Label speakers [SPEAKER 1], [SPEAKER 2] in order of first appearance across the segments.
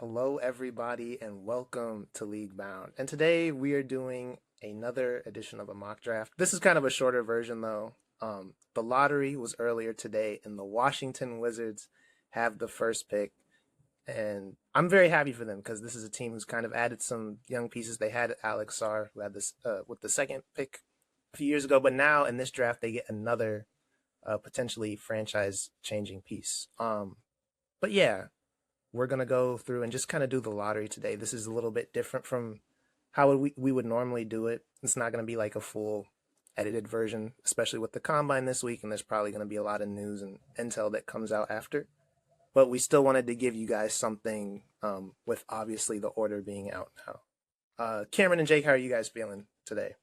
[SPEAKER 1] Hello, everybody, and welcome to League Bound. And today we are doing another edition of a mock draft. This is kind of a shorter version, though. The lottery was earlier today, and the Washington Wizards have the first pick. And I'm very happy for them because this is a team who's kind of added some young pieces. They had Alex Sarr, who had this with the second pick a few years ago, but now in this draft they get another potentially franchise-changing piece. But yeah, we're going to go through and just kind of do the lottery today. This is a little bit different from how we would normally do it. It's not going to be like a full edited version, especially with the combine this week. And there's probably going to be a lot of news and intel that comes out after. But we still wanted to give you guys something with obviously the order being out now. Cameron and Jake, how are you guys feeling today?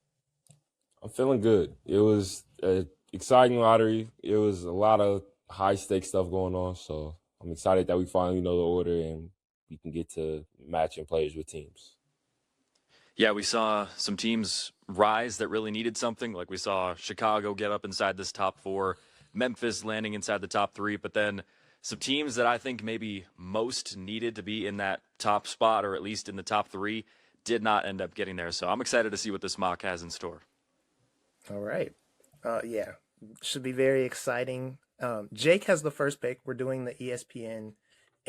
[SPEAKER 2] I'm feeling good. It was an exciting lottery. It was a lot of high stakes stuff going on. So I'm excited that we finally know the order and we can get to matching players with teams.
[SPEAKER 3] Yeah, we saw some teams rise that really needed something. Like we saw Chicago get up inside this top four, Memphis landing inside the top three, but then some teams that I think maybe most needed to be in that top spot or at least in the top three did not end up getting there. So I'm excited to see what this mock has in store.
[SPEAKER 1] All right. Yeah, should be very exciting. Jake has the first pick. We're doing the ESPN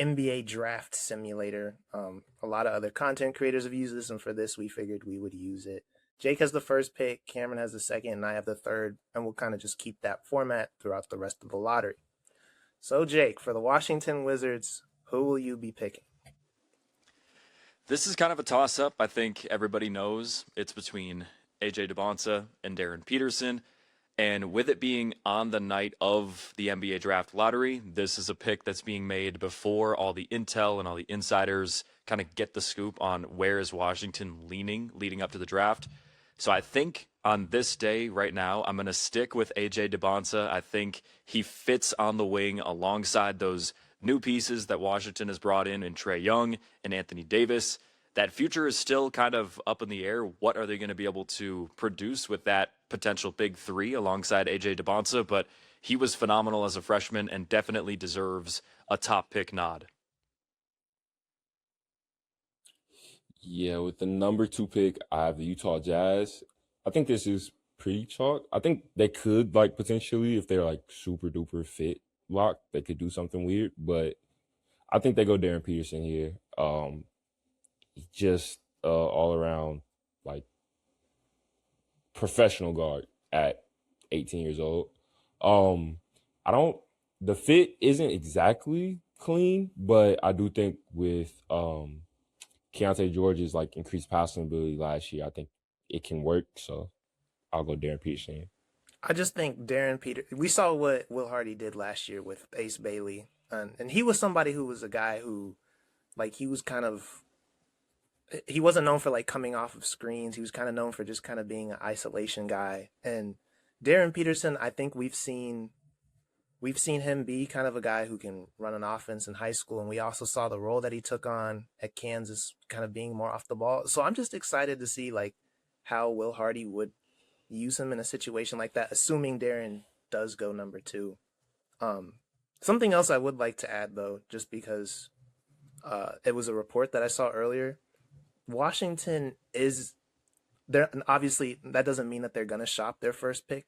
[SPEAKER 1] NBA Draft Simulator. A lot of other content creators have used this, and for this, we figured we would use it. Jake has the first pick, Cameron has the second, and I have the third, and we'll kind of just keep that format throughout the rest of the lottery. So, Jake, for the Washington Wizards, who will you be picking?
[SPEAKER 3] This is kind of a toss up. I think everybody knows it's between AJ DeBonsa and Darren Peterson. And with it being on the night of the NBA draft lottery, this is a pick that's being made before all the intel and all the insiders kind of get the scoop on where is Washington leading up to the draft. So I think on this day right now, I'm going to stick with AJ DeBonsa. I think he fits on the wing alongside those new pieces that Washington has brought in Trae Young and Anthony Davis. That future is still kind of up in the air. What are they going to be able to produce with that potential big three alongside AJ DeBonsa? But he was phenomenal as a freshman and definitely deserves a top pick nod.
[SPEAKER 2] Yeah, with the number 2 pick, I have the Utah Jazz. I think this is pretty chalk. I think they could like potentially, if they're like super duper fit lock, they could do something weird. But I think they go Darren Peterson here. Just all around like professional guard at 18 years old. Um, I don't. The fit isn't exactly clean, but I do think with Keontae George's like increased passing ability last year, I think it can work. So I'll go Darren Peterson.
[SPEAKER 1] I just think Darren Peter. We saw what Will Hardy did last year with Ace Bailey, and he was somebody who was a guy who, like, he was kind of he wasn't known for like coming off of screens. He was kind of known for just kind of being an isolation guy. And Darren Peterson, I think we've seen him be kind of a guy who can run an offense in high school, and we also saw the role that he took on at Kansas, kind of being more off the ball. So I'm just excited to see like how Will Hardy would use him in a situation like that, assuming Darren does go number two. Um, Something else I would like to add though, just because it was a report that I saw earlier. Washington is there, and obviously that doesn't mean that they're gonna shop their first pick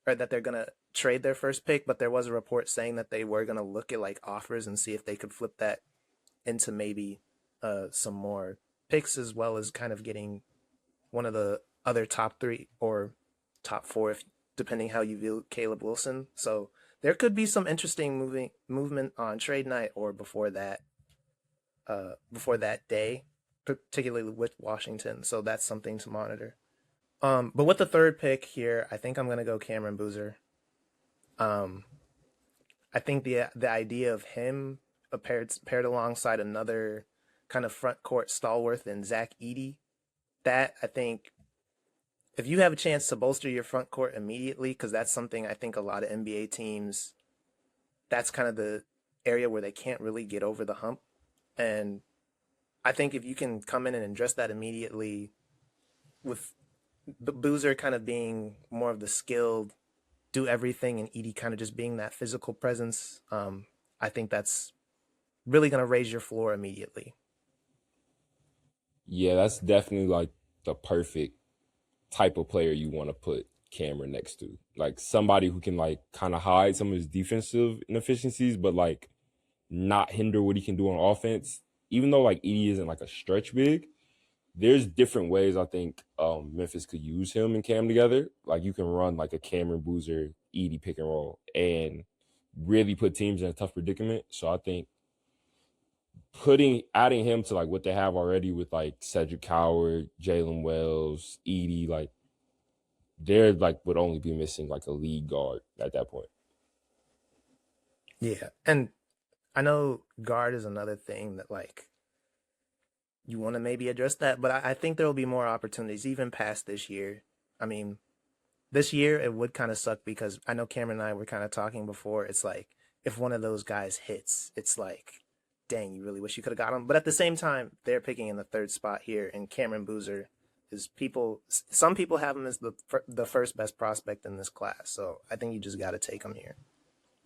[SPEAKER 1] or that they're gonna trade their first pick, but there was a report saying that they were gonna look at like offers and see if they could flip that into maybe some more picks, as well as kind of getting one of the other top three or top four, if depending how you view Caleb Wilson. So there could be some interesting movement on trade night or before that day, particularly with Washington. So that's something to monitor. But with the third pick here, I think I'm gonna go Cameron Boozer. Um, I think the idea of him paired alongside another kind of front court stalwart than Zach Edey, that I think if you have a chance to bolster your front court immediately, because that's something I think a lot of NBA teams, that's kind of the area where they can't really get over the hump. And I think if you can come in and address that immediately with Boozer kind of being more of the skilled, do everything, and Edie kind of just being that physical presence, I think that's really going to raise your floor immediately.
[SPEAKER 2] Yeah, that's definitely like the perfect type of player you want to put Cameron next to. Like somebody who can like kind of hide some of his defensive inefficiencies, but like not hinder what he can do on offense. Even though like Edie isn't like a stretch big, there's different ways I think Memphis could use him and Cam together. Like you can run like a Cameron Boozer, Edie pick and roll and really put teams in a tough predicament. So I think adding him to like what they have already with like Cedric Howard, Jalen Wells, Edie, like they're like would only be missing like a lead guard at that point.
[SPEAKER 1] Yeah, and I know guard is another thing that like you want to maybe address that, but I think there will be more opportunities even past this year. I mean, this year it would kind of suck because I know Cameron and I were kind of talking before. It's like if one of those guys hits, it's like, dang, you really wish you could have got him. But at the same time, they're picking in the third spot here, and Cameron Boozer is people. Some people have him as the first best prospect in this class. So I think you just got to take him here.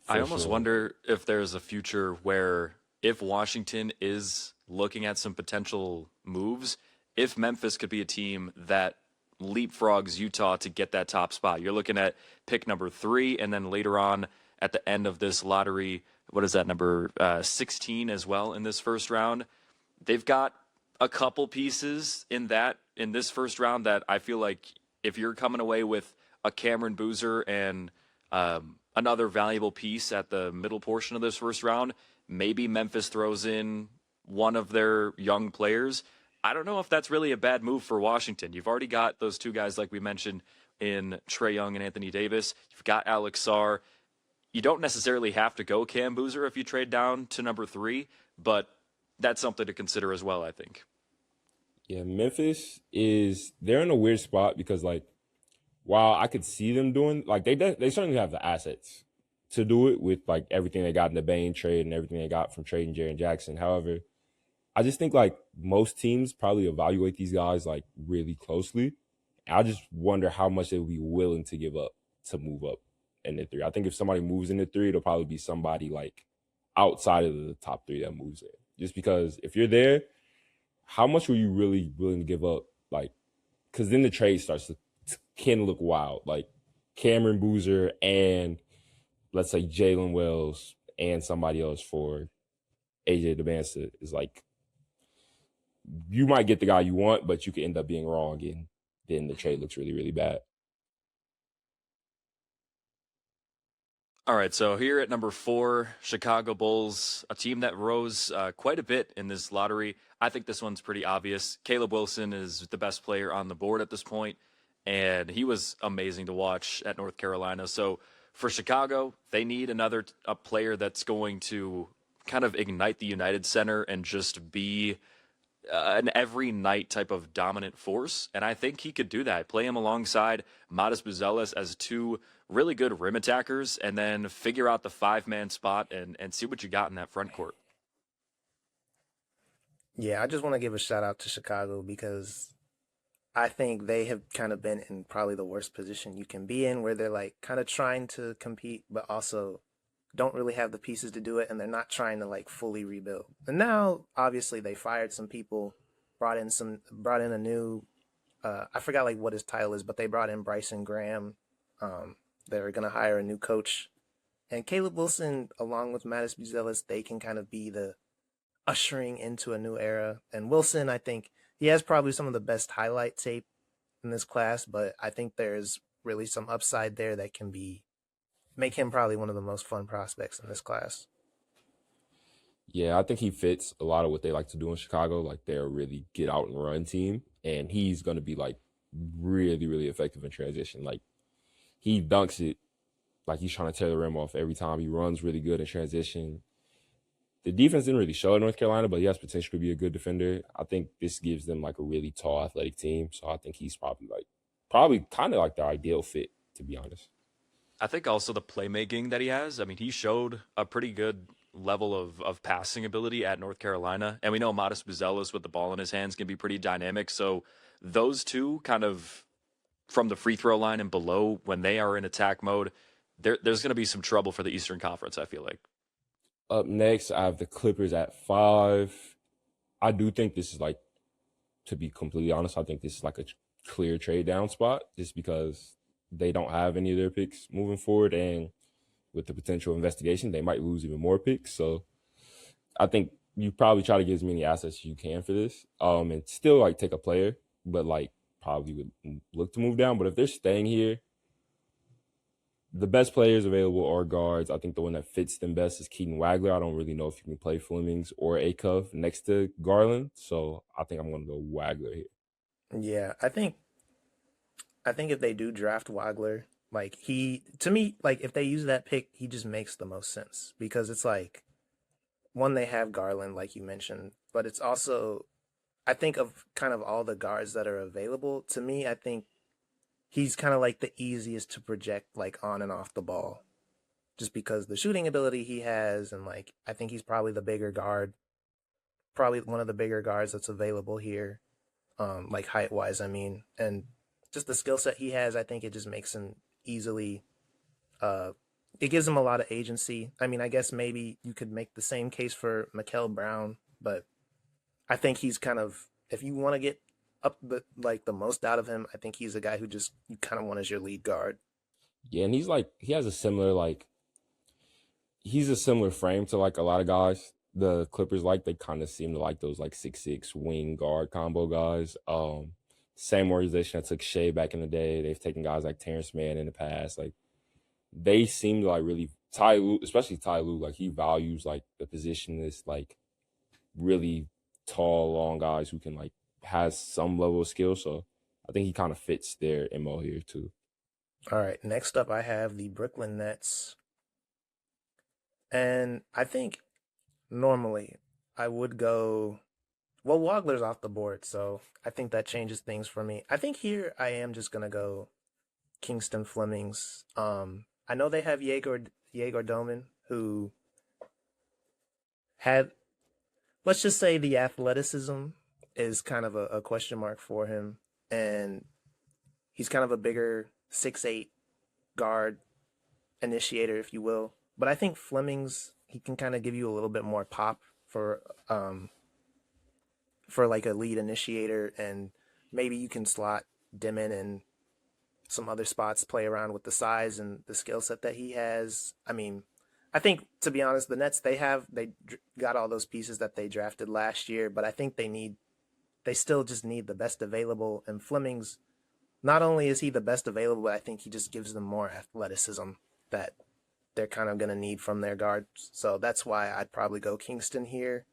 [SPEAKER 3] I
[SPEAKER 2] For
[SPEAKER 3] almost
[SPEAKER 2] sure.
[SPEAKER 3] wonder if there's a future where if Washington is looking at some potential moves, if Memphis could be a team that leapfrogs Utah to get that top spot. You're looking at pick number 3, and then later on at the end of this lottery, what is that, number 16 as well in this first round? They've got a couple pieces in this first round that I feel like if you're coming away with a Cameron Boozer and another valuable piece at the middle portion of this first round, maybe Memphis throws in one of their young players. I don't know if that's really a bad move for Washington. You've already got those two guys, like we mentioned, in Trae Young and Anthony Davis. You've got Alex Sarr. You don't necessarily have to go Cam Boozer if you trade down to number 3, but that's something to consider as well, I think.
[SPEAKER 2] Yeah, they're in a weird spot because like while I could see them doing like they certainly have the assets to do it with like everything they got in the Bain trade and everything they got from trading Jaren Jackson. However, I just think like most teams probably evaluate these guys like really closely. I just wonder how much they would be willing to give up to move up in the 3. I think if somebody moves in the 3, it'll probably be somebody like outside of the top 3 that moves in. Just because if you're there, how much were you really willing to give up? Like, because then the trade starts to can look wild. Like Cameron Boozer and let's say Jalen Wells and somebody else for AJ DeBansa is like you might get the guy you want, but you could end up being wrong, and then the trade looks really, really bad.
[SPEAKER 3] All right, so here at number 4, Chicago Bulls, a team that rose quite a bit in this lottery. I think this one's pretty obvious. Caleb Wilson is the best player on the board at this point, and he was amazing to watch at North Carolina. So for Chicago, they need a player that's going to kind of ignite the United Center and just be an every night type of dominant force, and I think he could do that. Play him alongside Modest Buzelis as 2 really good rim attackers, and then figure out the 5-man spot and see what you got in that front court.
[SPEAKER 1] Yeah, I just want to give a shout out to Chicago because I think they have kind of been in probably the worst position you can be in, where they're like kind of trying to compete, but also don't really have the pieces to do it, and they're not trying to like fully rebuild. And now, obviously, they fired some people, brought in a new, I forgot like what his title is, but they brought in Bryson Graham. They're gonna hire a new coach, and Caleb Wilson, along with Mattis Buzelis, they can kind of be the ushering into a new era. And Wilson, I think he has probably some of the best highlight tape in this class, but I think there's really some upside there that can make him probably one of the most fun prospects in this class.
[SPEAKER 2] Yeah, I think he fits a lot of what they like to do in Chicago. Like they're a really get out and run team, and he's going to be like really, really effective in transition. Like he dunks it like he's trying to tear the rim off every time. He runs really good in transition. The defense didn't really show at North Carolina, but he has potential to be a good defender. I think this gives them like a really tall, athletic team. So I think he's probably kind of like the ideal fit, to be honest.
[SPEAKER 3] I think also the playmaking that he has. I mean, he showed a pretty good level of passing ability at North Carolina. And we know Modest Buzelis with the ball in his hands can be pretty dynamic. So those two kind of from the free throw line and below, when they are in attack mode, there's going to be some trouble for the Eastern Conference, I feel like.
[SPEAKER 2] Up next, I have the Clippers at 5. I do think this is like to be completely honest, I think this is like a clear trade down spot just because they don't have any of their picks moving forward. And with the potential investigation, they might lose even more picks. So I think you probably try to get as many assets as you can for this, and still like take a player, but like probably would look to move down. But if they're staying here, the best players available are guards. I think the one that fits them best is Keaton Wagler. I don't really know if you can play Flemings or Acuff next to Garland, so I think I'm going to go Wagler here.
[SPEAKER 1] Yeah, I think if they do draft Wagler, like to me, like if they use that pick, he just makes the most sense because it's like one, they have Garland, like you mentioned, but it's also, I think of kind of all the guards that are available to me, I think he's kind of like the easiest to project like on and off the ball just because the shooting ability he has. And like, I think he's probably the bigger guard, probably one of the bigger guards that's available here. Like height wise, I mean, and just the skill set he has, I think it just makes him easily, it gives him a lot of agency. I mean, I guess maybe you could make the same case for Mikael Brown, but I think he's kind of, if you want to get up the most out of him, I think he's a guy who just you kind of want as your lead guard.
[SPEAKER 2] Yeah, and he has a similar he's a similar frame to like a lot of guys the Clippers like. They kind of seem to like those like 6'6" wing guard combo guys. Same organization that took Shea back in the day. They've taken guys like Terrence Mann in the past. Like they seem to like really Ty Lue, especially Ty Lue, like he values like the position is like really tall, long guys who can like has some level of skill. So I think he kind of fits their MO here too.
[SPEAKER 1] All right, next up I have the Brooklyn Nets. And I think normally I would go, well, Wagler's off the board, so I think that changes things for me. I think here I am just going to go Kingston Flemings. I know they have Yegor Doman, who had, let's just say the athleticism is kind of a question mark for him. And he's kind of a bigger 6'8" guard initiator, if you will. But I think Flemings, he can kind of give you a little bit more pop for like a lead initiator, and maybe you can slot Dimon and some other spots, play around with the size and the skill set that he has. I mean, I think, to be honest, the Nets, they got all those pieces that they drafted last year, but I think they still just need the best available. And Flemings, not only is he the best available, but I think he just gives them more athleticism that they're kind of going to need from their guards. So that's why I'd probably go Kingston here.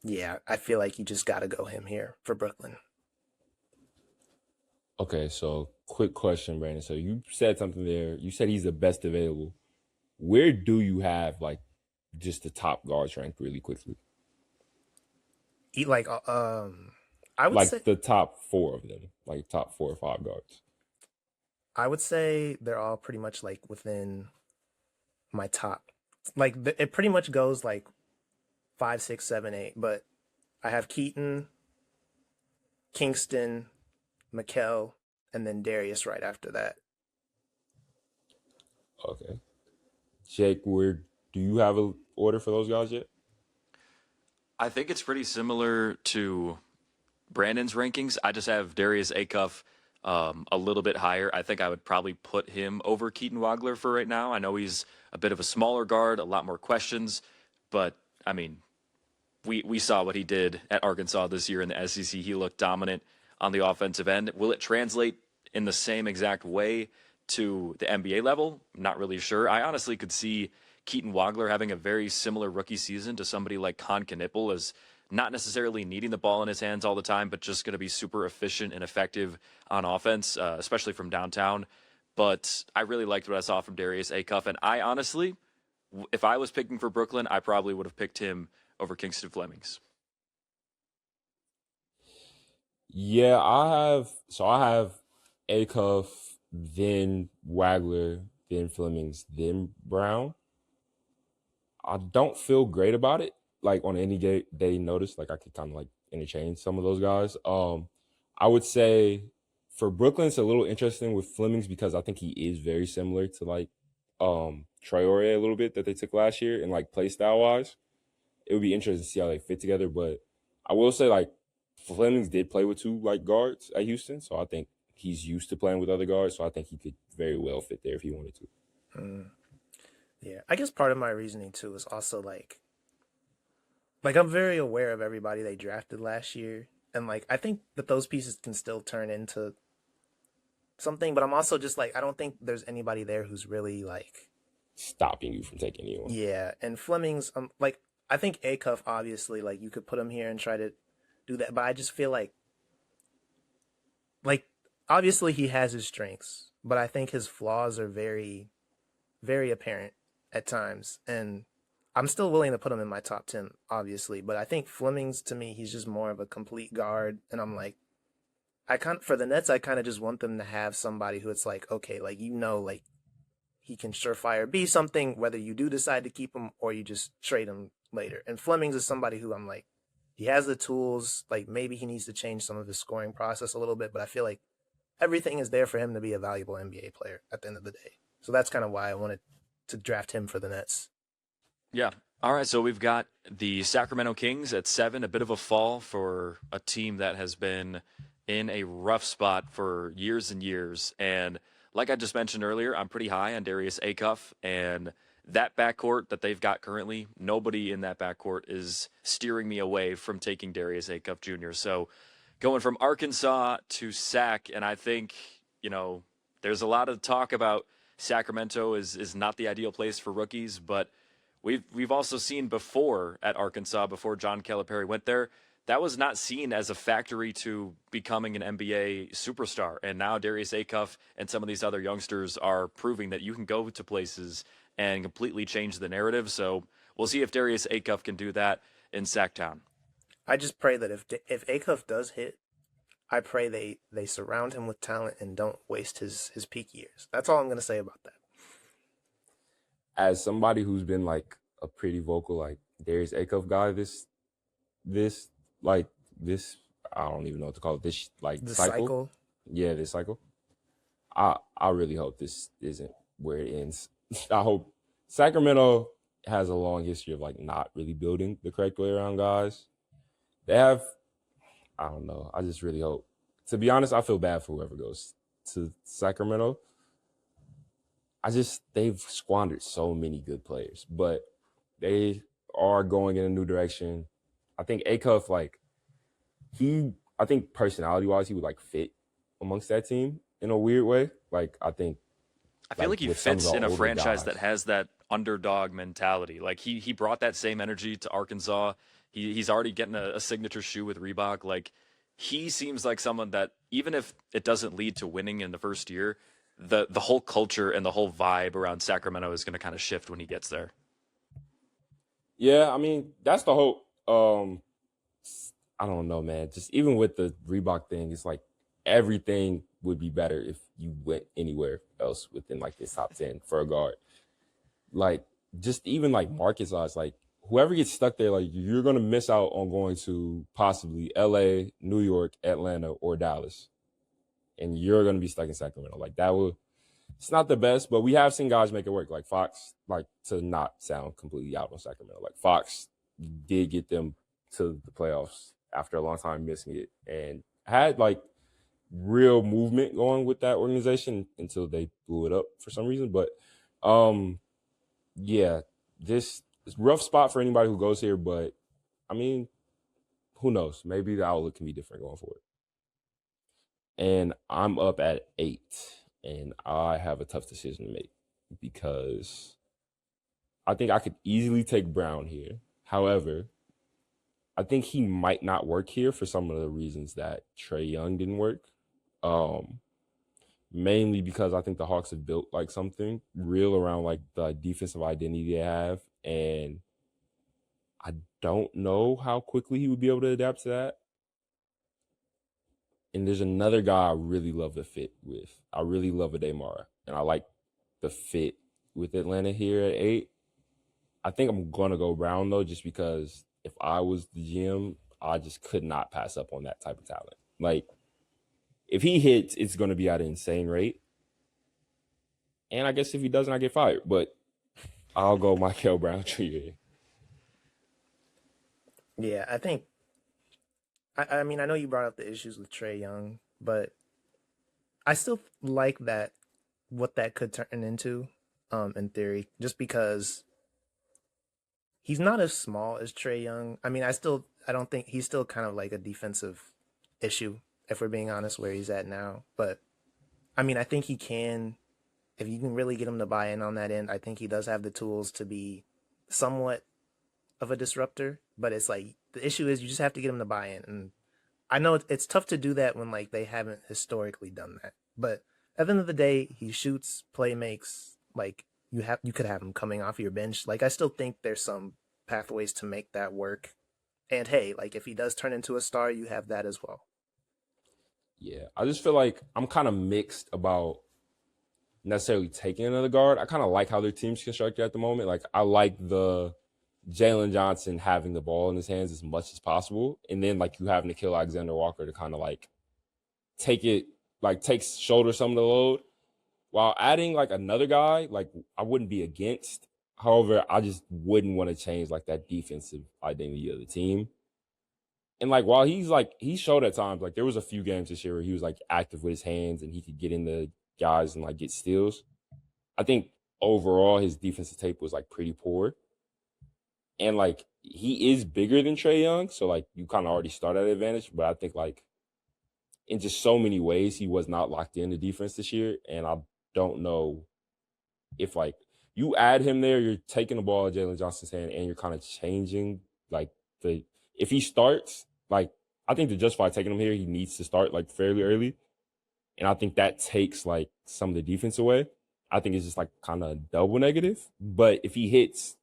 [SPEAKER 1] Yeah, I feel like you just got to go him here for Brooklyn.
[SPEAKER 2] Okay, so quick question, Brandon. So you said something there. You said he's the best available. Where do you have like just the top guards ranked really quickly?
[SPEAKER 1] I would
[SPEAKER 2] Like
[SPEAKER 1] say
[SPEAKER 2] the top four of them, like top 4 or 5 guards.
[SPEAKER 1] I would say they're all pretty much like within my top. Like it pretty much goes like 5, 6, 7, 8. But I have Keaton, Kingston, Mikael, and then Darius right after that.
[SPEAKER 2] Okay. Jake, where do you have an order for those guys yet?
[SPEAKER 3] I think it's pretty similar to Brandon's rankings. I just have Darius Acuff a little bit higher. I think I would probably put him over Keaton Wagler for right now. I know he's a bit of a smaller guard, a lot more questions, but I mean, we saw what he did at Arkansas this year in the SEC. He looked dominant on the offensive end. Will it translate in the same exact way to the NBA level? I'm not really sure. I honestly could see Keaton Wagler having a very similar rookie season to somebody like Con Knipple, as not necessarily needing the ball in his hands all the time, but just going to be super efficient and effective on offense, especially from downtown. But I really liked what I saw from Darius Acuff, and I honestly, if I was picking for Brooklyn, I probably would have picked him over Kingston Flemings.
[SPEAKER 2] Yeah, I have Acuff, then Wagler, then Flemings, then Brown. I don't feel great about it. Like on any day notice, like I could kind of like interchange some of those guys. I would say for Brooklyn, it's a little interesting with Flemings because I think he is very similar to like Traore a little bit that they took last year, and like play style wise, it would be interesting to see how they fit together. But I will say like Flemings did play with two like guards at Houston, so I think he's used to playing with other guards. So I think he could very well fit there if he wanted to.
[SPEAKER 1] Yeah, I guess part of my reasoning too is also like I'm very aware of everybody they drafted last year, and like I think that those pieces can still turn into something, but I'm also just like I don't think there's anybody there who's really like
[SPEAKER 2] Stopping you from taking anyone.
[SPEAKER 1] yeah. And Fleming's like I think Acuff obviously like you could put him here and try to do that, but I just feel like obviously he has his strengths, but I think his flaws are very very apparent at times, and I'm still willing to put him in my top 10 obviously, but I think Fleming's to me he's just more of a complete guard, and I'm like for the Nets I kind of just want them to have somebody who it's like okay, like like he can surefire be something whether you do decide to keep him or you just trade him later. And Fleming's is somebody who I'm like he has the tools, like maybe he needs to change some of his scoring process a little bit, but I feel like everything is there for him to be a valuable NBA player at the end of the day. So that's kind of why I wanted to draft him for the Nets.
[SPEAKER 3] Yeah. All right. So we've got the Sacramento Kings at 7, a bit of a fall for a team that has been in a rough spot for years and years. And like I just mentioned earlier, I'm pretty high on Darius Acuff, and that backcourt that they've got currently, nobody in that backcourt is steering me away from taking Darius Acuff Jr. So going from Arkansas to Sac, and I think, there's a lot of talk about Sacramento is not the ideal place for rookies, but we've also seen before at Arkansas, before John Calipari went there, that was not seen as a factory to becoming an NBA superstar. And now Darius Acuff and some of these other youngsters are proving that you can go to places and completely change the narrative. So we'll see if Darius Acuff can do that in Sacktown.
[SPEAKER 1] I just pray that if Acuff does hit, I pray they surround him with talent and don't waste his peak years. That's all I'm going to say about that.
[SPEAKER 2] As somebody who's been like a pretty vocal like Darius Acuff guy, this I don't even know what to call it. This like
[SPEAKER 1] The
[SPEAKER 2] cycle. Yeah, this cycle. I really hope this isn't where it ends. I hope Sacramento has a long history of like not really building the correct way around guys. They have, I don't know. I just really hope. To be honest, I feel bad for whoever goes to Sacramento. They've squandered so many good players, but they are going in a new direction. I think Acuff, I think personality-wise, he would like fit amongst that team in a weird way. I
[SPEAKER 3] feel like he fits in a franchise
[SPEAKER 2] guys
[SPEAKER 3] that has that underdog mentality. Like he brought that same energy to Arkansas. He's already getting a signature shoe with Reebok. Like he seems like someone that even if it doesn't lead to winning in the first year, the whole culture and the whole vibe around Sacramento is going to kind of shift when he gets there.
[SPEAKER 2] Yeah, I mean, that's the hope. I don't know, man. Just even with the Reebok thing, it's like everything would be better if you went anywhere else within like this top 10 for a guard. Like just even like market size, like whoever gets stuck there, like you're going to miss out on going to possibly LA, New York, Atlanta, or Dallas. And you're going to be stuck in Sacramento. Like it's not the best, but we have seen guys make it work. Like Fox, like to not sound completely out on Sacramento. Like Fox did get them to the playoffs after a long time missing it and had like real movement going with that organization until they blew it up for some reason. But yeah, this is a rough spot for anybody who goes here, but I mean, who knows? Maybe the outlook can be different going forward. And I'm up at 8, and I have a tough decision to make because I think I could easily take Brown here. However, I think he might not work here for some of the reasons that Trae Young didn't work. Mainly because I think the Hawks have built like something real around like the defensive identity they have. And I don't know how quickly he would be able to adapt to that. And there's another guy I really love the fit with. I really love Ademar. And I like the fit with Atlanta here at 8. I think I'm going to go Brown, though, just because if I was the GM, I just could not pass up on that type of talent. Like, if he hits, it's going to be at an insane rate. And I guess if he doesn't, I get fired. But I'll go Michael Brown Jr.
[SPEAKER 1] Yeah, I think I mean, I know you brought up the issues with Trey Young, but I still like that what that could turn into, in theory, just because he's not as small as Trey Young. I mean, I don't think he's still kind of like a defensive issue if we're being honest where he's at now. But I mean, I think he can if you can really get him to buy in on that end. I think he does have the tools to be somewhat of a disruptor. But it's like the issue is you just have to get him to buy in, and I know it's tough to do that when like they haven't historically done that. But at the end of the day, he shoots, play makes. Like you could have him coming off your bench. Like I still think there's some pathways to make that work. And hey, like if he does turn into a star, you have that as well.
[SPEAKER 2] Yeah, I just feel like I'm kind of mixed about necessarily taking another guard. I kind of like how their team's constructed at the moment. Like I like the Jalen Johnson having the ball in his hands as much as possible, and then like you have Nickeil Alexander-Walker to kind of like take shoulder some of the load, while adding like another guy. Like I wouldn't be against. However, I just wouldn't want to change like that defensive identity of the team. And like while he showed at times, like there was a few games this year where he was like active with his hands and he could get in the guys and like get steals. I think overall his defensive tape was like pretty poor. And like he is bigger than Trey Young, so like you kind of already start at an advantage. But I think like in just so many ways he was not locked in the defense this year. And I don't know if like you add him there, you're taking the ball at Jalen Johnson's hand and you're kind of changing like if he starts, like I think to justify taking him here, he needs to start like fairly early. And I think that takes like some of the defense away. I think it's just like kind of double negative. But if he hits,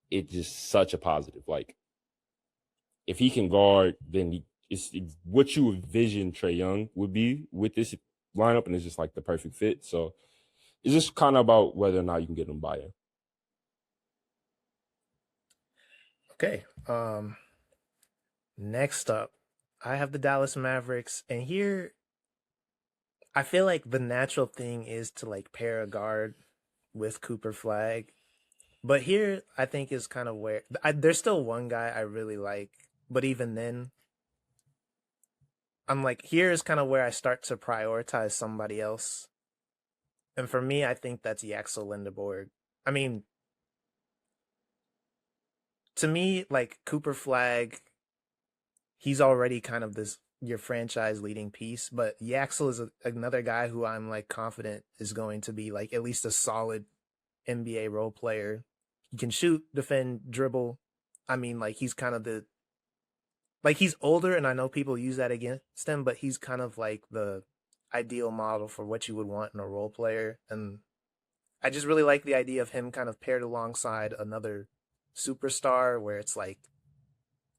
[SPEAKER 2] it's just such a positive. Like if he can guard, then it's what you envision Trey Young would be with this lineup, and it's just like the perfect fit. So it's just kind of about whether or not you can get him buy-in.
[SPEAKER 1] Okay. Next up, I have the Dallas Mavericks, and here I feel like the natural thing is to like pair a guard with Cooper Flag. But here I think is kind of where there's still one guy I really like, but even then I'm like here is kind of where I start to prioritize somebody else. And for me, I think that's Yaxel Lindeborg. I mean, to me, like Cooper Flag, he's already kind of this your franchise leading piece, but Yaxel is another guy who I'm like confident is going to be like at least a solid NBA role player. He can shoot, defend, dribble. I mean, like he's kind of he's older, and I know people use that against him, but he's kind of like the ideal model for what you would want in a role player. And I just really like the idea of him kind of paired alongside another superstar where it's like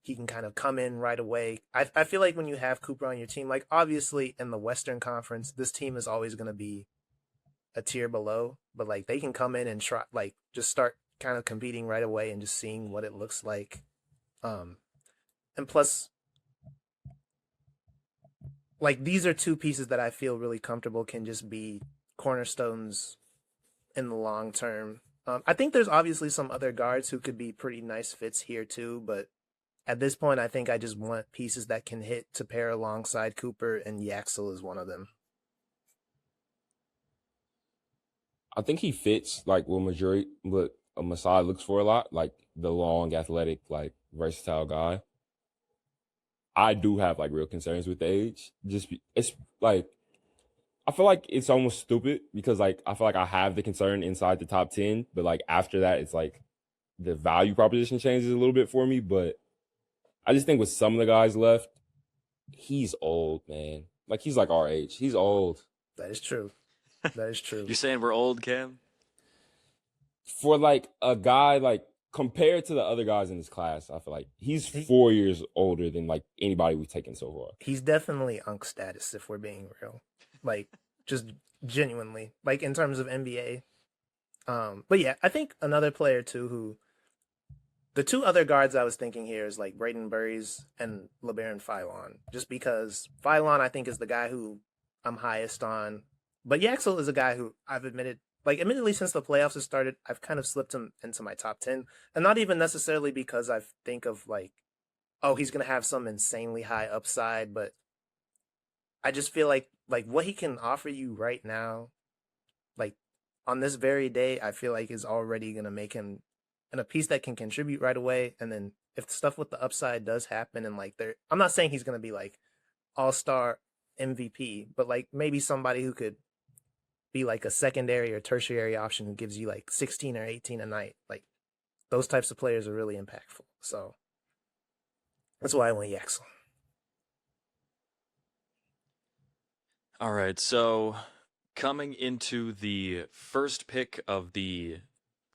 [SPEAKER 1] he can kind of come in right away. I feel like when you have Cooper on your team, like obviously in the Western Conference, this team is always going to be a tier below, but like they can come in and try, like just start kind of competing right away and just seeing what it looks like. And plus, like these are two pieces that I feel really comfortable can just be cornerstones in the long term. I think there's obviously some other guards who could be pretty nice fits here too, but at this point, I think I just want pieces that can hit to pair alongside Cooper, and Yaxel is one of them.
[SPEAKER 2] I think he fits like what a Masai looks for a lot, like the long, athletic, like versatile guy. I do have like real concerns with the age. It's like I feel like it's almost stupid because like I feel like I have the concern inside the top 10, but like after that, it's like the value proposition changes a little bit for me. But I just think with some of the guys left, he's old, man. Like he's like our age. He's old.
[SPEAKER 1] That is true. That is true.
[SPEAKER 3] You saying we're old, Cam?
[SPEAKER 2] For like a guy like compared to the other guys in this class, I feel like he's 4 years older than like anybody we've taken so far.
[SPEAKER 1] He's definitely Unk status if we're being real. Like just genuinely. Like in terms of NBA. But yeah, I think another player too who the two other guards I was thinking here is like Braden Burries and LeBaron Philon. Just because Philon I think is the guy who I'm highest on. But Yaxel is a guy who I've admittedly since the playoffs have started, I've kind of slipped him into my top 10. And not even necessarily because I think of like oh, he's gonna have some insanely high upside, but I just feel like what he can offer you right now, like on this very day, I feel like is already gonna make him in a piece that can contribute right away. And then if stuff with the upside does happen, and like there, I'm not saying he's gonna be like all-star MVP, but like maybe somebody who could be like a secondary or tertiary option who gives you like 16 or 18 a night. Like those types of players are really impactful. So that's why I went Yaxel.
[SPEAKER 3] All right, so coming into the first pick of the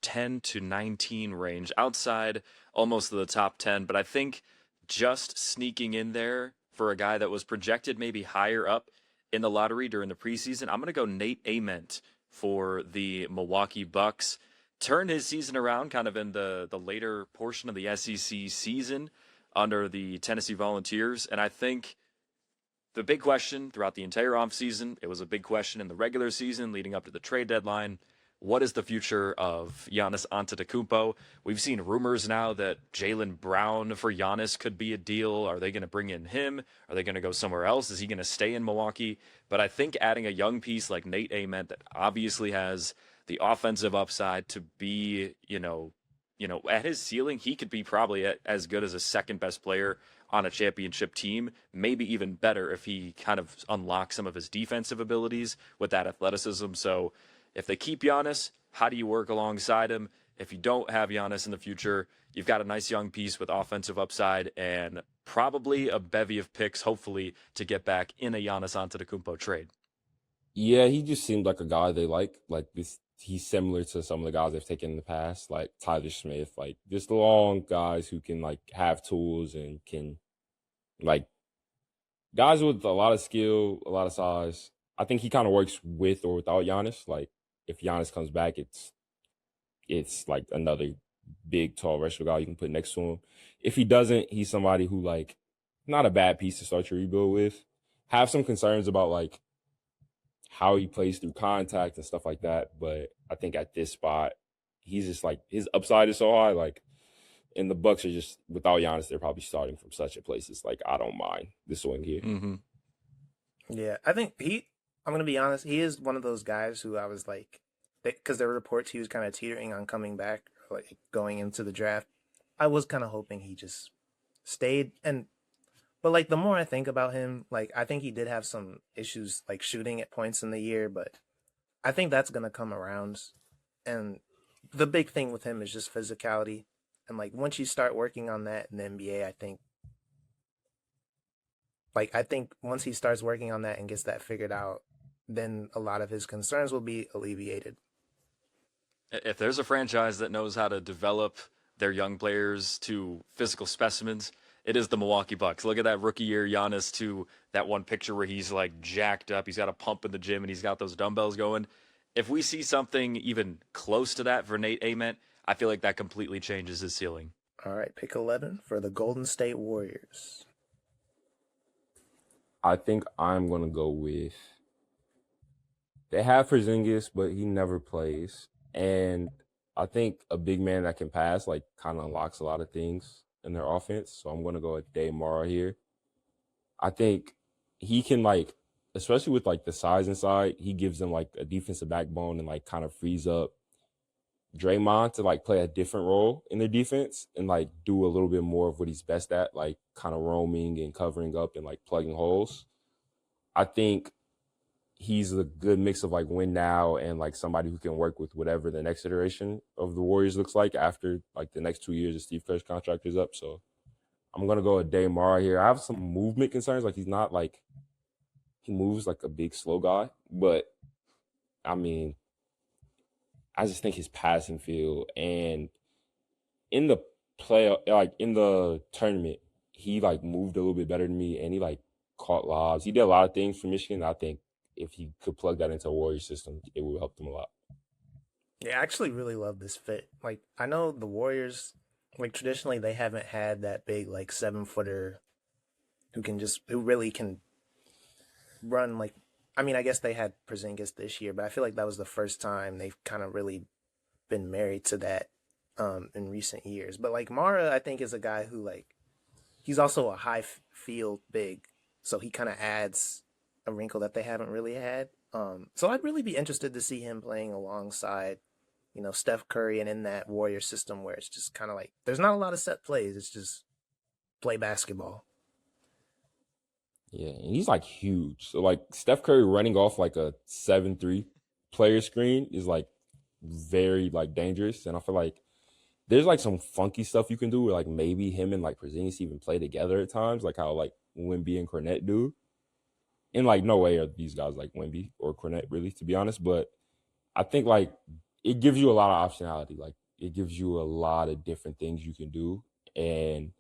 [SPEAKER 3] 10 to 19 range, outside almost of the top 10, but I think just sneaking in there for a guy that was projected maybe higher up in the lottery during the preseason, I'm going to go Nate Ament for the Milwaukee Bucks. Turned his season around kind of in the later portion of the SEC season under the Tennessee Volunteers, and I think the big question throughout the entire offseason, it was a big question in the regular season leading up to the trade deadline. What is the future of Giannis Antetokounmpo? We've seen rumors now that Jaylen Brown for Giannis could be a deal. Are they going to bring in him? Are they going to go somewhere else? Is he going to stay in Milwaukee? But I think adding a young piece like Nate Ament that obviously has the offensive upside to be, at his ceiling, he could be probably as good as a second best player on a championship team, maybe even better if he kind of unlocks some of his defensive abilities with that athleticism. So if they keep Giannis, how do you work alongside him? If you don't have Giannis in the future, you've got a nice young piece with offensive upside and probably a bevy of picks, hopefully, to get back in a Giannis Antetokounmpo trade.
[SPEAKER 2] Yeah, he just seemed like a guy they like. Like this, he's similar to some of the guys they've taken in the past, like Tyler Smith, like just long guys who can like have tools and can like guys with a lot of skill, a lot of size. I think he kind of works with or without Giannis. Like if Giannis comes back, it's like another big, tall, versatile guy you can put next to him. If he doesn't, he's somebody who like not a bad piece to start your rebuild with. Have some concerns about like how he plays through contact and stuff like that. But I think at this spot, he's just like his upside is so high. Like, and the Bucks are just without Giannis, they're probably starting from such a place. It's like I don't mind the swing here.
[SPEAKER 3] Mm-hmm.
[SPEAKER 1] Yeah, I think I'm gonna be honest. He is one of those guys who I was like, because there were reports he was kind of teetering on coming back, like going into the draft. I was kind of hoping he just stayed, but like the more I think about him, like I think he did have some issues like shooting at points in the year, but I think that's gonna come around. And the big thing with him is just physicality. And like once you start working on that in the NBA, I think once he starts working on that and gets that figured out, then a lot of his concerns will be alleviated.
[SPEAKER 3] If there's a franchise that knows how to develop their young players to physical specimens, it is the Milwaukee Bucks. Look at that rookie year Giannis to that one picture where he's like jacked up. He's got a pump in the gym and he's got those dumbbells going. If we see something even close to that for Nate Ament, I feel like that completely changes his ceiling.
[SPEAKER 1] All right, pick 11 for the Golden State Warriors.
[SPEAKER 2] I think I'm gonna go with they have Porzingis, but he never plays. And I think a big man that can pass like kind of unlocks a lot of things in their offense. So I'm gonna go with Daymara here. I think he can like, especially with like the size inside, he gives them like a defensive backbone and like kind of frees up Draymond to like play a different role in their defense and like do a little bit more of what he's best at, like kind of roaming and covering up and like plugging holes. I think he's a good mix of like win now and like somebody who can work with whatever the next iteration of the Warriors looks like after like the next 2 years of Steve Kerr's contract is up. So I'm gonna go with Daymara here. I have some movement concerns, like he's not like he moves like a big slow guy, but I mean, I just think his passing feel and in the play, like in the tournament, he like moved a little bit better than me, and he like caught lobs. He did a lot of things for Michigan. I think if he could plug that into a Warrior system, it would help them a lot.
[SPEAKER 1] Yeah, I actually really love this fit. Like I know the Warriors, like traditionally they haven't had that big like 7-footer who really can run like. I mean, I guess they had Porzingis this year, but I feel like that was the first time they've kind of really been married to that in recent years. But like Mara, I think is a guy who like he's also a field big, so he kind of adds a wrinkle that they haven't really had. So I'd really be interested to see him playing alongside, Steph Curry, and in that Warrior system where it's just kind of like there's not a lot of set plays. It's just play basketball.
[SPEAKER 2] Yeah, and he's like huge. So like Steph Curry running off like a 7-3 player screen is like very like dangerous. And I feel like there's like some funky stuff you can do where like maybe him and like Porzingis even play together at times, like how like Wemby and Cornette do. And like no way are these guys like Wemby or Cornette really, to be honest. But I think like it gives you a lot of optionality. Like it gives you a lot of different things you can do. And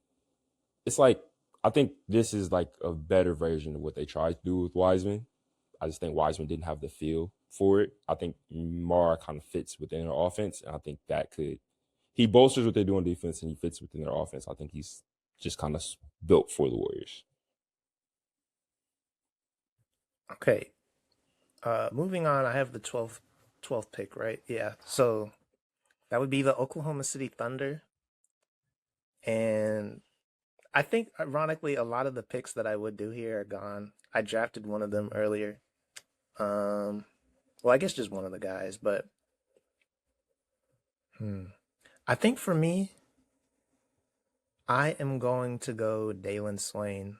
[SPEAKER 2] it's like I think this is like a better version of what they tried to do with Wiseman. I just think Wiseman didn't have the feel for it. I think Mara kind of fits within their offense, and I think that he bolsters what they do on defense, and he fits within their offense. I think he's just kind of built for the Warriors.
[SPEAKER 1] Okay. Moving on, I have the 12th pick, right? Yeah. So that would be the Oklahoma City Thunder. And I think, ironically, a lot of the picks that I would do here are gone. I drafted one of them earlier. Well, I guess just one of the guys, but I think for me, I am going to go Dalen Swain.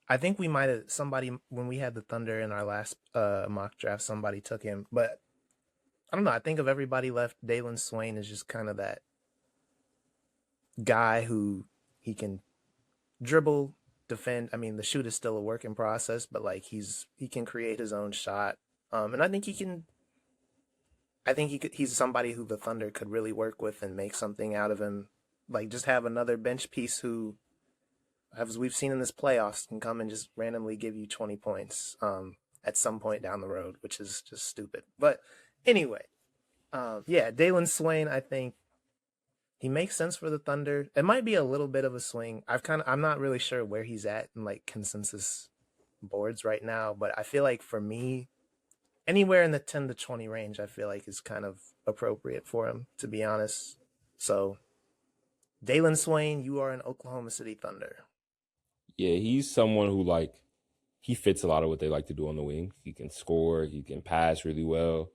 [SPEAKER 1] I think we might have somebody when we had the Thunder in our last mock draft, somebody took him, but I don't know. I think of everybody left, Dalen Swain is just kind of that guy who he can dribble, defend. I mean, the shoot is still a work in process, but like he can create his own shot. And I think he can. I think he's somebody who the Thunder could really work with and make something out of him. Like just have another bench piece who, as we've seen in this playoffs, can come and just randomly give you 20 points at some point down the road, which is just stupid. But anyway, yeah, Dalen Swain, I think he makes sense for the Thunder. It might be a little bit of a swing. I'm not really sure where he's at in like consensus boards right now, but I feel like for me, anywhere in the 10 to 20 range, I feel like is kind of appropriate for him, to be honest. So, Dalen Swain, you are an Oklahoma City Thunder.
[SPEAKER 2] Yeah, he's someone who like he fits a lot of what they like to do on the wing. He can score, he can pass really well.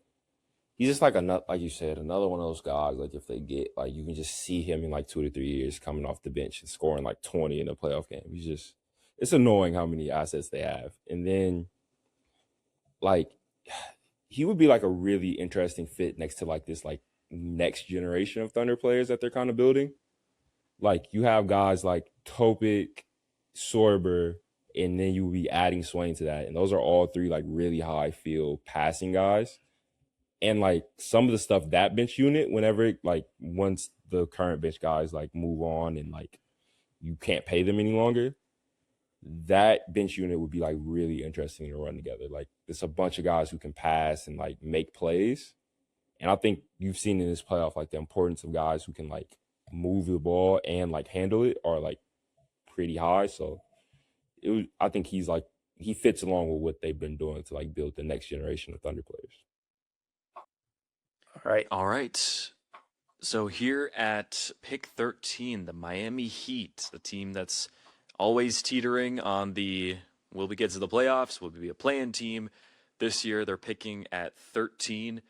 [SPEAKER 2] He's just like another, like you said, another one of those guys. Like if they get like you can just see him in like 2 to 3 years coming off the bench and scoring like 20 in a playoff game. It's annoying how many assets they have. And then like he would be like a really interesting fit next to like this like next generation of Thunder players that they're kind of building. Like you have guys like Topic, Sorber, and then you will be adding Swain to that. And those are all three like really high field passing guys. And like some of the stuff that bench unit, whenever like once the current bench guys like move on and like you can't pay them any longer, that bench unit would be like really interesting to run together. Like it's a bunch of guys who can pass and like make plays. And I think you've seen in this playoff like the importance of guys who can like move the ball and like handle it are like pretty high. So I think he fits along with what they've been doing to like build the next generation of Thunder players.
[SPEAKER 3] All right. So here at pick 13, the Miami Heat, the team that's always teetering on the will we get to the playoffs, will we be a play-in team. This year they're picking at 13.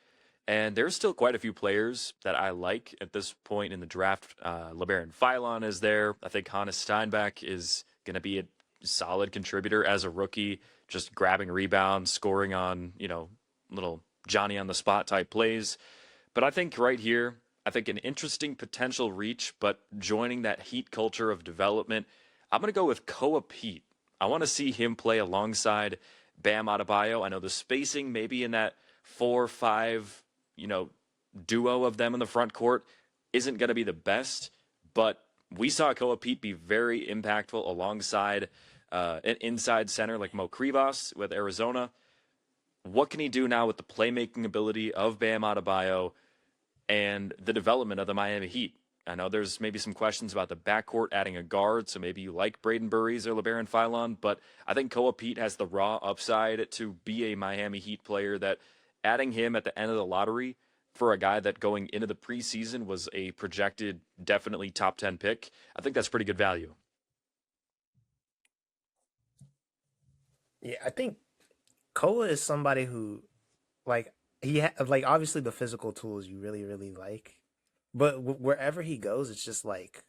[SPEAKER 3] And there's still quite a few players that I like at this point in the draft. LeBaron Philon is there. I think Hannes Steinbach is going to be a solid contributor as a rookie, just grabbing rebounds, scoring on, little Johnny on the spot type plays. But I think right here, I think an interesting potential reach, but joining that Heat culture of development, I'm going to go with Koa Pete. I want to see him play alongside Bam Adebayo. I know the spacing maybe in that 4-5, duo of them in the front court isn't going to be the best, but we saw Koa Pete be very impactful alongside an inside center like Mo Krivas with Arizona. What can he do now with the playmaking ability of Bam Adebayo and the development of the Miami Heat? I know there's maybe some questions about the backcourt adding a guard, so maybe you like Braden Burries or LeBaron Philon, but I think Koa Pete has the raw upside to be a Miami Heat player that adding him at the end of the lottery for a guy that going into the preseason was a projected definitely top 10 pick, I think that's pretty good value.
[SPEAKER 1] Yeah, I think Koa is somebody who like like obviously the physical tools you really really like, but wherever he goes, it's just like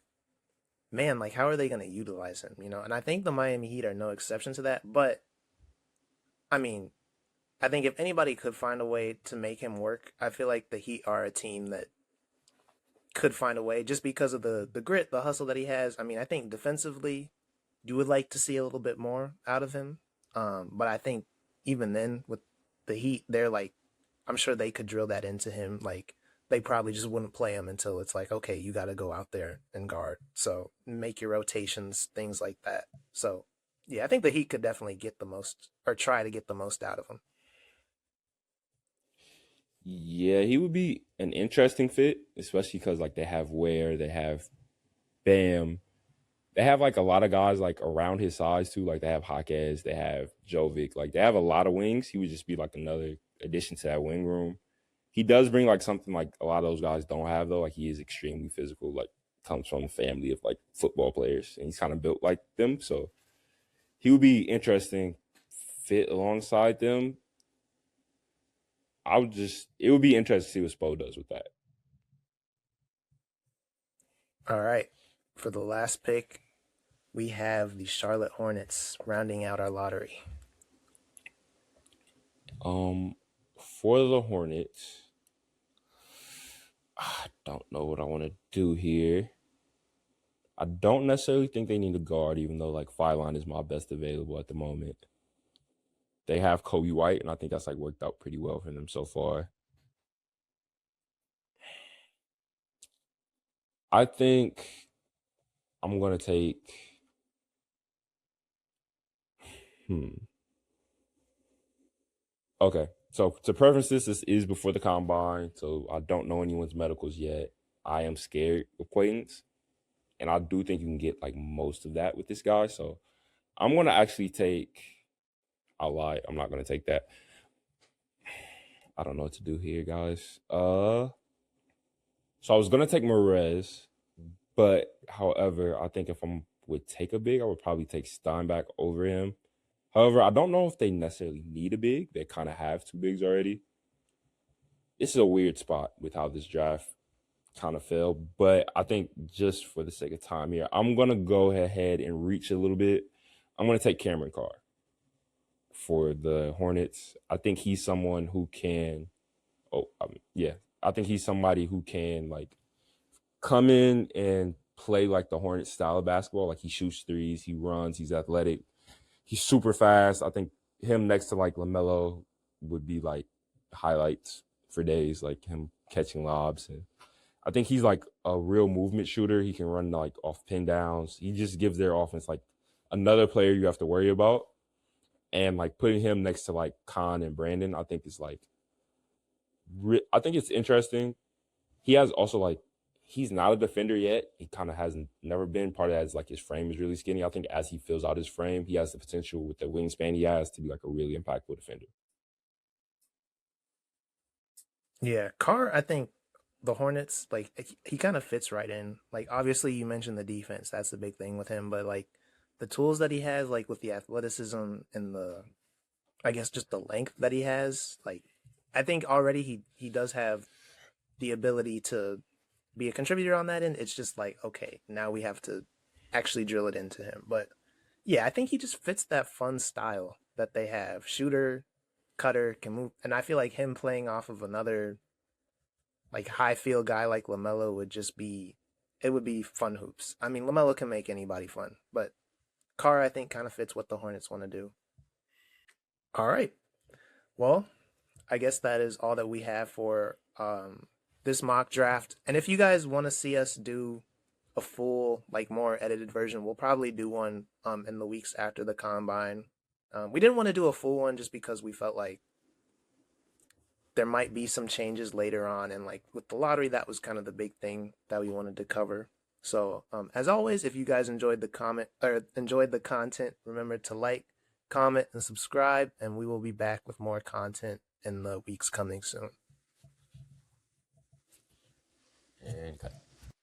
[SPEAKER 1] man, like how are they going to utilize him? You know, and I think the Miami Heat are no exception to that. But I mean, I think if anybody could find a way to make him work, I feel like the Heat are a team that could find a way just because of the grit, the hustle that he has. I mean, I think defensively, you would like to see a little bit more out of him. But I think even then with the Heat, they're like, I'm sure they could drill that into him. Like they probably just wouldn't play him until it's like, okay, you got to go out there and guard. So make your rotations, things like that. So yeah, I think the Heat could definitely get the most or try to get the most out of him.
[SPEAKER 2] Yeah, he would be an interesting fit, especially because like they have Ware, they have Bam, they have like a lot of guys like around his size too. Like they have Jaquez, they have Jovic, like they have a lot of wings. He would just be like another addition to that wing room. He does bring like something like a lot of those guys don't have though. Like he is extremely physical. Like comes from a family of like football players, and he's kind of built like them. So he would be interesting fit alongside them. It would be interesting to see what Spo does with that.
[SPEAKER 1] All right. For the last pick, we have the Charlotte Hornets rounding out our lottery.
[SPEAKER 2] Um, for the Hornets, I don't know what I want to do here. I don't necessarily think they need a guard, even though like Phylon is my best available at the moment. They have Kobe White, and I think that's like worked out pretty well for them so far. I think I'm gonna take. Hmm. Okay, so to preference this is before the combine, so I don't know anyone's medicals yet. I am scared of Quaintance, and I do think you can get like most of that with this guy. So I'm gonna actually take. I'll lie. I'm not gonna take that. I don't know what to do here, guys. So I was gonna take Morez, but however, I think if I would take a big, I would probably take Steinbach over him. However, I don't know if they necessarily need a big. They kind of have two bigs already. This is a weird spot with how this draft kind of fell, but I think just for the sake of time here, I'm gonna go ahead and reach a little bit. I'm gonna take Cameron Carr for the Hornets. I think he's someone who can. Yeah, I think he's somebody who can like come in and play like the Hornets style of basketball. Like he shoots threes, he runs, he's athletic, he's super fast. I think him next to like LaMelo would be like highlights for days, like him catching lobs. And I think he's like a real movement shooter. He can run like off pin downs. He just gives their offense like another player you have to worry about. And like putting him next to like Khan and Brandon, I think is like, I think it's interesting. He has also like, he's not a defender yet. He kind of hasn't never been. Part of that is like his frame is really skinny. I think as he fills out his frame, he has the potential with the wingspan he has to be like a really impactful defender.
[SPEAKER 1] Yeah, Carr, I think the Hornets, like he kind of fits right in. Like obviously you mentioned the defense, that's the big thing with him, but like the tools that he has, like with the athleticism and the I guess just the length that he has, like I think already he does have the ability to be a contributor on that end. It's just like, okay, now we have to actually drill it into him. But yeah, I think he just fits that fun style that they have. Shooter, cutter, can move, and I feel like him playing off of another like high field guy like LaMelo would just be it would be fun hoops. I mean, LaMelo can make anybody fun, but Carr I think kind of fits what the Hornets want to do. All right. Well, I guess that is all that we have for this mock draft. And if you guys want to see us do a full, like more edited version, we'll probably do one in the weeks after the combine. We didn't want to do a full one just because we felt like there might be some changes later on, and like with the lottery, that was kind of the big thing that we wanted to cover. So, as always, if you guys enjoyed the comment or enjoyed the content, remember to like, comment, and subscribe, and we will be back with more content in the weeks coming soon.
[SPEAKER 2] And cut.